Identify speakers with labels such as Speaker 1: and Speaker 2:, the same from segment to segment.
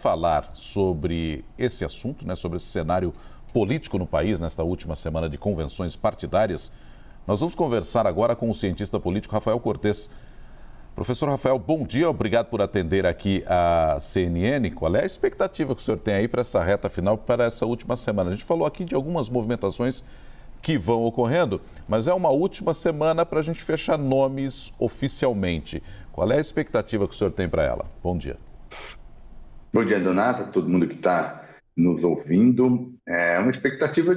Speaker 1: falar sobre esse assunto, né, sobre esse cenário político no país nesta última semana de convenções partidárias, nós vamos conversar agora com o cientista político Rafael Cortes. Professor Rafael, bom dia, obrigado por atender aqui a CNN. Qual é a expectativa que o senhor tem aí para essa reta final, para essa última semana? A gente falou aqui de algumas movimentações que vão ocorrendo, mas é uma última semana para a gente fechar nomes oficialmente. Qual é a expectativa que o senhor tem para ela? Bom dia.
Speaker 2: Bom dia, Donata, todo mundo que está nos ouvindo. É uma expectativa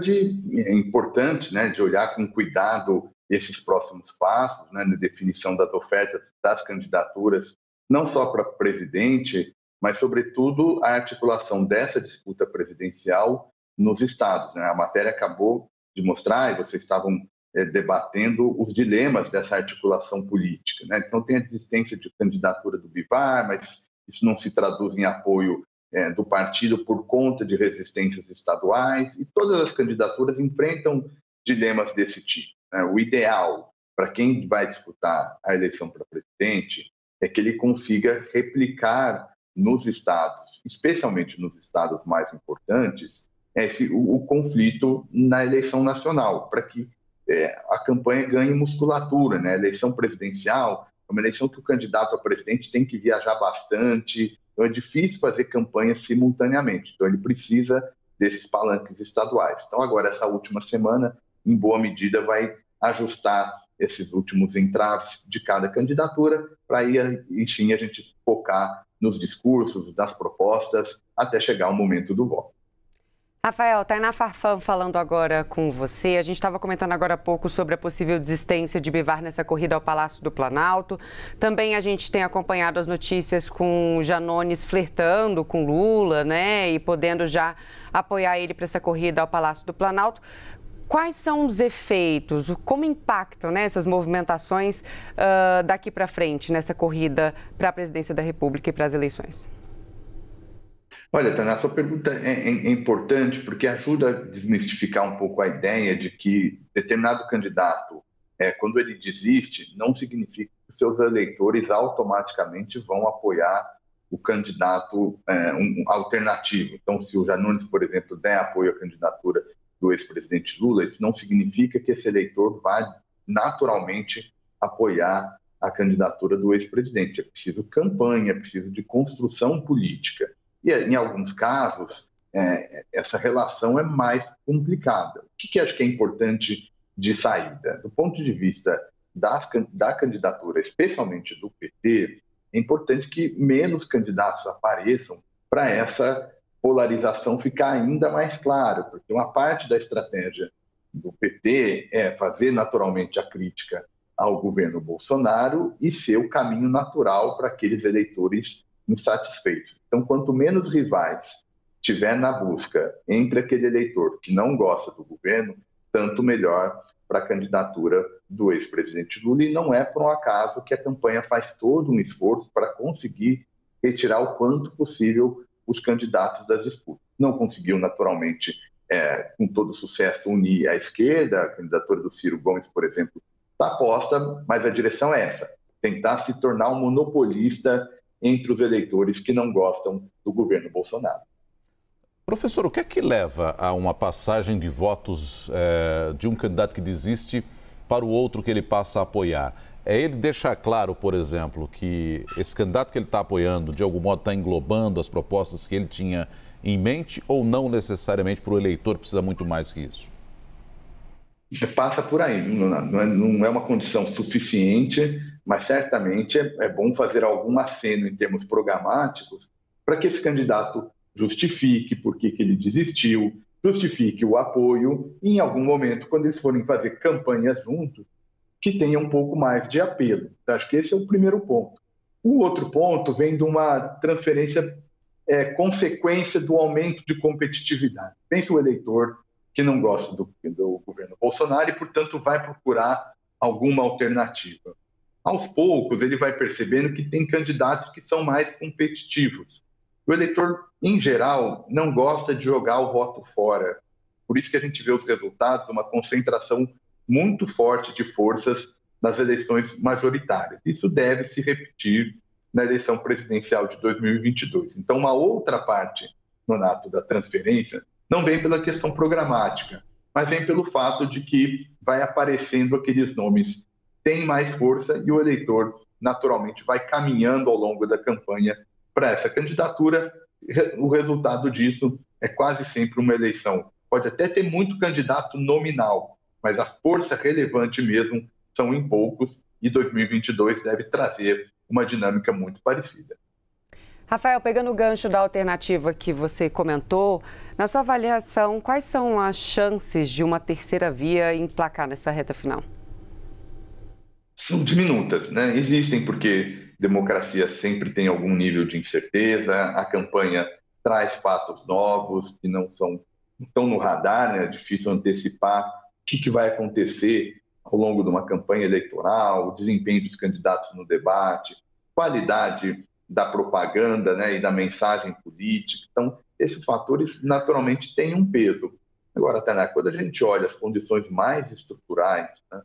Speaker 2: importante, né, de olhar com cuidado esses próximos passos, né, na definição das ofertas das candidaturas, não só para presidente, mas, sobretudo, a articulação dessa disputa presidencial nos estados, né? A matéria acabou de mostrar, e vocês estavam debatendo os dilemas dessa articulação política, né? Então, tem a existência de candidatura do Bivar, mas isso não se traduz em apoio do partido por conta de resistências estaduais, e todas as candidaturas enfrentam dilemas desse tipo. O ideal para quem vai disputar a eleição para presidente é que ele consiga replicar nos estados, especialmente nos estados mais importantes, o conflito na eleição nacional, para que a campanha ganhe musculatura, né? A eleição presidencial é uma eleição que o candidato a presidente tem que viajar bastante, então é difícil fazer campanhas simultaneamente, então ele precisa desses palanques estaduais. Então agora, essa última semana, em boa medida, vai ajustar esses últimos entraves de cada candidatura para aí, sim, a gente focar nos discursos, das propostas, até chegar ao momento do voto.
Speaker 3: Rafael, Tainá Farfan falando agora com você. A gente estava comentando agora há pouco sobre a possível desistência de Bivar nessa corrida ao Palácio do Planalto. Também a gente tem acompanhado as notícias com Janones flertando com Lula, né, e podendo já apoiar ele para essa corrida ao Palácio do Planalto. Quais são os efeitos, como impactam, né, essas movimentações daqui para frente, nessa corrida para a presidência da República e para as eleições?
Speaker 2: Olha, Tana, a sua pergunta é importante porque ajuda a desmistificar um pouco a ideia de que determinado candidato, quando ele desiste, não significa que seus eleitores automaticamente vão apoiar o candidato alternativo. Então, se o Janones, por exemplo, der apoio à candidatura do ex-presidente Lula, isso não significa que esse eleitor vai naturalmente apoiar a candidatura do ex-presidente. É preciso campanha, é preciso de construção política. E, em alguns casos, essa relação é mais complicada. O que acho que é importante de saída? Do ponto de vista da candidatura, especialmente do PT, é importante que menos candidatos apareçam para essa polarização ficar ainda mais clara, porque uma parte da estratégia do PT é fazer naturalmente a crítica ao governo Bolsonaro e ser o caminho natural para aqueles eleitores insatisfeitos. Então, quanto menos rivais tiver na busca entre aquele eleitor que não gosta do governo, tanto melhor para a candidatura do ex-presidente Lula. E não é por um acaso que a campanha faz todo um esforço para conseguir retirar o quanto possível os candidatos das disputas. Não conseguiu, naturalmente, com todo sucesso, unir a esquerda. A candidatura do Ciro Gomes, por exemplo, está posta, mas a direção é essa: tentar se tornar um monopolista entre os eleitores que não gostam do governo Bolsonaro.
Speaker 1: Professor, o que é que leva a uma passagem de votos de um candidato que desiste para o outro que ele passa a apoiar? É ele deixar claro, por exemplo, que esse candidato que ele está apoiando, de algum modo, está englobando as propostas que ele tinha em mente, ou não necessariamente para o eleitor precisa muito mais que isso?
Speaker 2: Passa por aí, não é uma condição suficiente, mas certamente é bom fazer algum aceno em termos programáticos para que esse candidato justifique por que ele desistiu, justifique o apoio, e em algum momento, quando eles forem fazer campanhas juntos, que tenha um pouco mais de apelo. Então, acho que esse é o primeiro ponto. O outro ponto vem de uma transferência, consequência do aumento de competitividade. Pensa o eleitor que não gosta do governo Bolsonaro e, portanto, vai procurar alguma alternativa. Aos poucos, ele vai percebendo que tem candidatos que são mais competitivos. O eleitor, em geral, não gosta de jogar o voto fora. Por isso que a gente vê os resultados, uma concentração muito forte de forças nas eleições majoritárias. Isso deve se repetir na eleição presidencial de 2022. Então, uma outra parte, Nonato, da transferência não vem pela questão programática, mas vem pelo fato de que vai aparecendo aqueles nomes que têm mais força e o eleitor, naturalmente, vai caminhando ao longo da campanha para essa candidatura. O resultado disso é quase sempre uma eleição. Pode até ter muito candidato nominal, mas a força relevante mesmo são em poucos, e 2022 deve trazer uma dinâmica muito parecida.
Speaker 3: Rafael, pegando o gancho da alternativa que você comentou, na sua avaliação, quais são as chances de uma terceira via emplacar nessa reta final?
Speaker 2: São diminutas, né? Existem porque democracia sempre tem algum nível de incerteza, a campanha traz fatos novos que não estão no radar, né? É difícil antecipar o que vai acontecer ao longo de uma campanha eleitoral, o desempenho dos candidatos no debate, qualidade da propaganda, né, e da mensagem política. Então, esses fatores naturalmente têm um peso. Agora, Tainá, quando a gente olha as condições mais estruturais, né,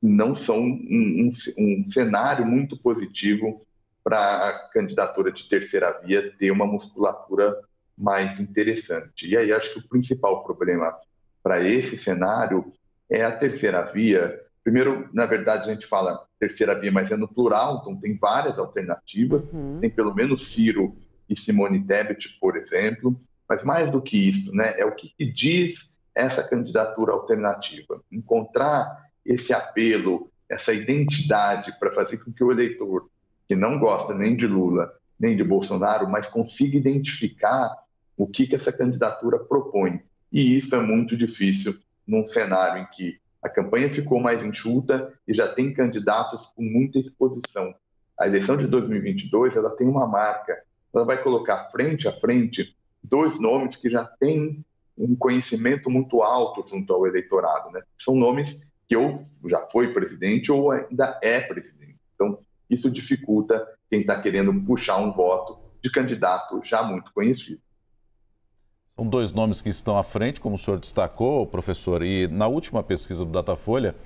Speaker 2: não são um cenário muito positivo para a candidatura de terceira via ter uma musculatura mais interessante. E aí acho que o principal problema para esse cenário é a terceira via. Primeiro, na verdade, a gente fala terceira via, mas é no plural, então tem várias alternativas. Tem pelo menos Ciro e Simone Tebet, por exemplo. Mas mais do que isso, né, é o que diz essa candidatura alternativa. Encontrar esse apelo, essa identidade para fazer com que o eleitor, que não gosta nem de Lula, nem de Bolsonaro, mas consiga identificar o que essa candidatura propõe. E isso é muito difícil num cenário em que a campanha ficou mais enxuta e já tem candidatos com muita exposição. A eleição de 2022 ela tem uma marca. Ela vai colocar frente a frente dois nomes que já têm um conhecimento muito alto junto ao eleitorado, né? São nomes que ou já foi presidente ou ainda é presidente. Então, isso dificulta quem está querendo puxar um voto de candidato já muito conhecido.
Speaker 1: São dois nomes que estão à frente, como o senhor destacou, professor, e na última pesquisa do Datafolha,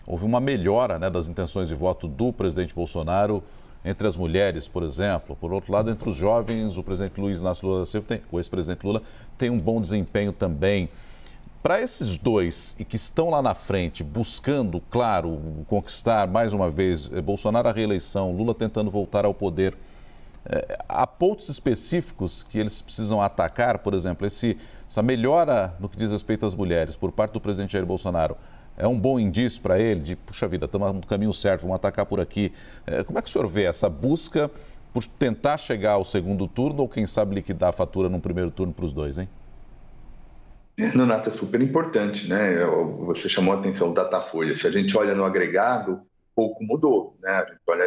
Speaker 1: houve uma melhora, né, das intenções de voto do presidente Bolsonaro entre as mulheres, por exemplo. Por outro lado, entre os jovens, o presidente Luiz Inácio Lula da Silva, o ex-presidente Lula, tem um bom desempenho também. Para esses dois, e que estão lá na frente, buscando, claro, conquistar mais uma vez Bolsonaro à reeleição, Lula tentando voltar ao poder, há pontos específicos que eles precisam atacar, por exemplo, essa melhora no que diz respeito às mulheres por parte do presidente Jair Bolsonaro, é um bom indício para ele de, puxa vida, estamos no caminho certo, vamos atacar por aqui. Como é que o senhor vê essa busca por tentar chegar ao segundo turno ou, quem sabe, liquidar a fatura num primeiro turno para os dois, hein?
Speaker 2: Nonato, é super importante, né? Você chamou a atenção do Datafolha. Se a gente olha no agregado, pouco mudou, né? A gente olha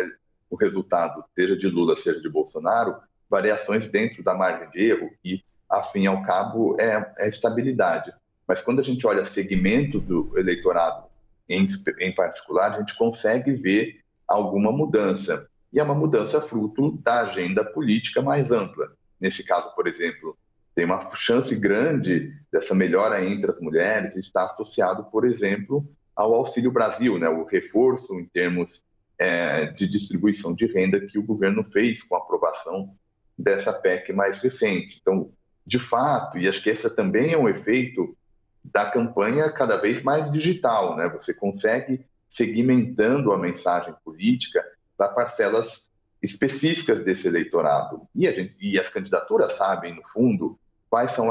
Speaker 2: o resultado, seja de Lula, seja de Bolsonaro, variações dentro da margem de erro e, afim ao cabo, é estabilidade. Mas quando a gente olha segmentos do eleitorado em particular, a gente consegue ver alguma mudança. E é uma mudança fruto da agenda política mais ampla. Nesse caso, por exemplo, tem uma chance grande dessa melhora entre as mulheres estar associado, por exemplo, ao Auxílio Brasil, né? O reforço em termos de distribuição de renda que o governo fez com a aprovação dessa PEC mais recente. Então, de fato, e acho que esse também é um efeito da campanha cada vez mais digital, né? Você consegue segmentando a mensagem política para parcelas específicas desse eleitorado. E as candidaturas sabem, no fundo, quais são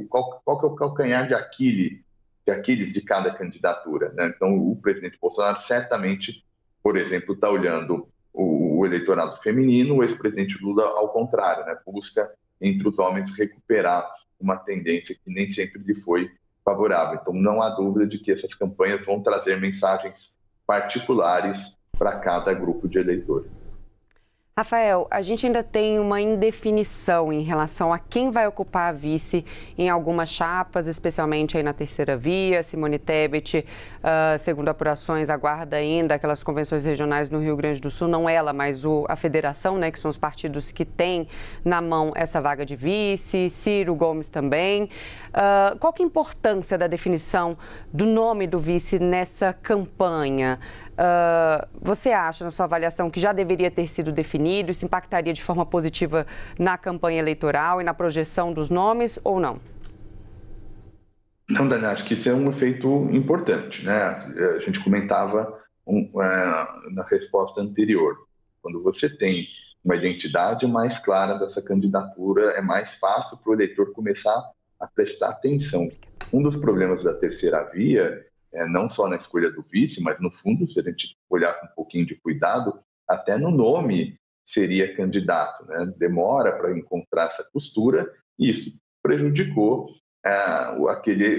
Speaker 2: qual que é o calcanhar de Aquiles de cada candidatura, né? Então, o presidente Bolsonaro certamente, por exemplo, está olhando o eleitorado feminino, o ex-presidente Lula, ao contrário, né? Busca, entre os homens, recuperar uma tendência que nem sempre lhe foi favorável. Então, não há dúvida de que essas campanhas vão trazer mensagens particulares para cada grupo de eleitores.
Speaker 3: Rafael, a gente ainda tem uma indefinição em relação a quem vai ocupar a vice em algumas chapas, especialmente aí na terceira via. Simone Tebet, segundo apurações, aguarda ainda aquelas convenções regionais no Rio Grande do Sul, não ela, mas a federação, né, que são os partidos que têm na mão essa vaga de vice, Ciro Gomes também. Qual que é a importância da definição do nome do vice nessa campanha? Você acha, na sua avaliação, que já deveria ter sido definido? Isso impactaria de forma positiva na campanha eleitoral e na projeção dos nomes ou não?
Speaker 2: Não, Dani, acho que isso é um efeito importante, né? A gente comentava na resposta anterior. Quando você tem uma identidade mais clara dessa candidatura, é mais fácil para o eleitor começar a prestar atenção. Um dos problemas da terceira via, não só na escolha do vice, mas no fundo, se a gente olhar com um pouquinho de cuidado, até no nome seria candidato, né? Demora para encontrar essa costura e isso prejudicou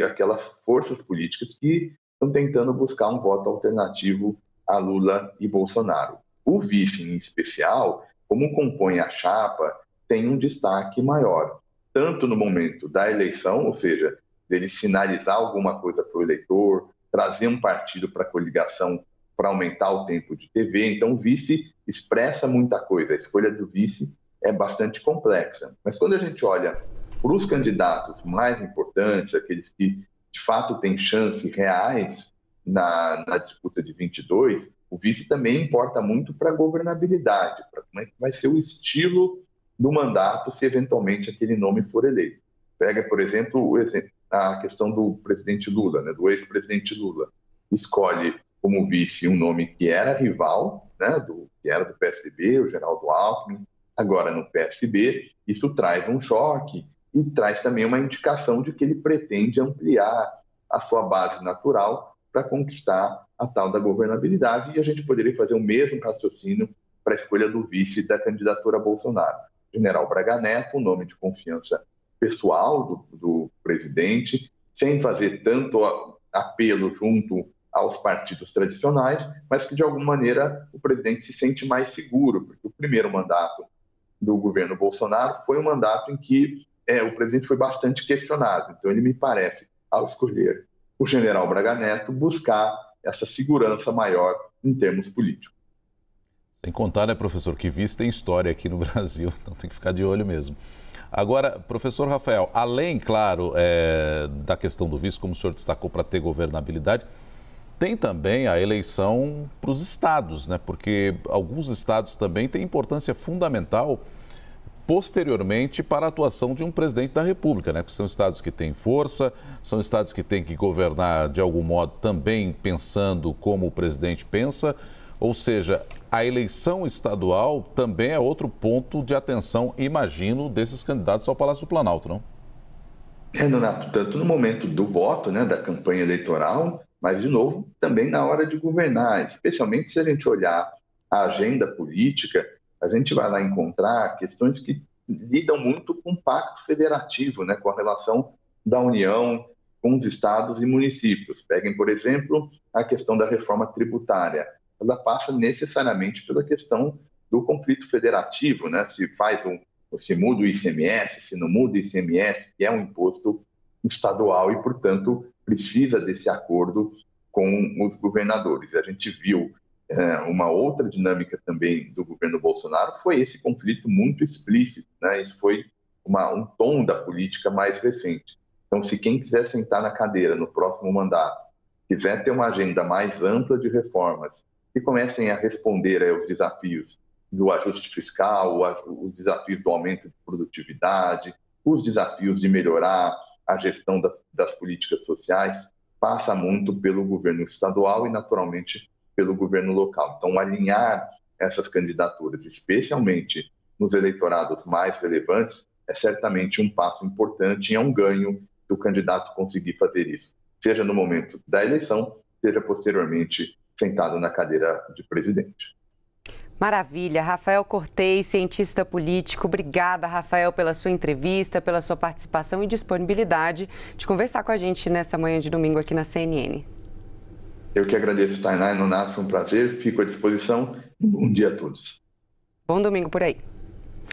Speaker 2: aquelas forças políticas que estão tentando buscar um voto alternativo a Lula e Bolsonaro. O vice, em especial, como compõe a chapa, tem um destaque maior, tanto no momento da eleição, ou seja, dele sinalizar alguma coisa para o eleitor, trazer um partido para a coligação para aumentar o tempo de TV. Então, o vice expressa muita coisa. A escolha do vice é bastante complexa. Mas quando a gente olha para os candidatos mais importantes, aqueles que de fato têm chances reais na disputa de 22, o vice também importa muito para a governabilidade, para como é que vai ser o estilo do mandato se eventualmente aquele nome for eleito. Pega, por exemplo, a questão do presidente Lula, né, do ex-presidente Lula. Escolhe como vice um nome que era rival, né, que era do PSDB, o Geraldo Alckmin, agora no PSB. Isso traz um choque e traz também uma indicação de que ele pretende ampliar a sua base natural para conquistar a tal da governabilidade, e a gente poderia fazer o mesmo raciocínio para a escolha do vice da candidatura a Bolsonaro. General Braga Neto, um nome de confiança pessoal do presidente, sem fazer tanto apelo junto aos partidos tradicionais, mas que de alguma maneira o presidente se sente mais seguro, porque o primeiro mandato do governo Bolsonaro foi um mandato em que o presidente foi bastante questionado. Então ele me parece, ao escolher o general Braga Neto, buscar essa segurança maior em termos políticos.
Speaker 1: Sem contar, né, professor, que vice tem história aqui no Brasil, então tem que ficar de olho mesmo. Agora, professor Rafael, além, claro, da questão do vice, como o senhor destacou, para ter governabilidade, tem também a eleição para os estados, né? Porque alguns estados também têm importância fundamental posteriormente para a atuação de um presidente da República, né? Porque são estados que têm força, são estados que têm que governar de algum modo também pensando como o presidente pensa, ou seja, a eleição estadual também é outro ponto de atenção, imagino, desses candidatos ao Palácio do Planalto, não?
Speaker 2: Donato, tanto no momento do voto, né, da campanha eleitoral, mas, de novo, também na hora de governar, especialmente se a gente olhar a agenda política, a gente vai lá encontrar questões que lidam muito com o pacto federativo, né, com a relação da União com os estados e municípios. Peguem, por exemplo, a questão da reforma tributária. Ela passa necessariamente pela questão do conflito federativo, né? Se muda o ICMS, se não muda o ICMS, que é um imposto estadual e, portanto, precisa desse acordo com os governadores. A gente viu uma outra dinâmica também do governo Bolsonaro, foi esse conflito muito explícito, né? Isso foi um tom da política mais recente. Então, se quem quiser sentar na cadeira no próximo mandato, quiser ter uma agenda mais ampla de reformas, que comecem a responder aos desafios do ajuste fiscal, os desafios do aumento de produtividade, os desafios de melhorar a gestão das políticas sociais, passa muito pelo governo estadual e, naturalmente, pelo governo local. Então, alinhar essas candidaturas, especialmente nos eleitorados mais relevantes, é certamente um passo importante e é um ganho do candidato conseguir fazer isso, seja no momento da eleição, seja posteriormente sentado na cadeira de presidente.
Speaker 3: Maravilha. Rafael Cortez, cientista político. Obrigada, Rafael, pela sua entrevista, pela sua participação e disponibilidade de conversar com a gente nessa manhã de domingo aqui na CNN.
Speaker 2: Eu que agradeço, Tainá e Nonato, foi um prazer. Fico à disposição. Um bom dia a todos.
Speaker 3: Bom domingo por aí.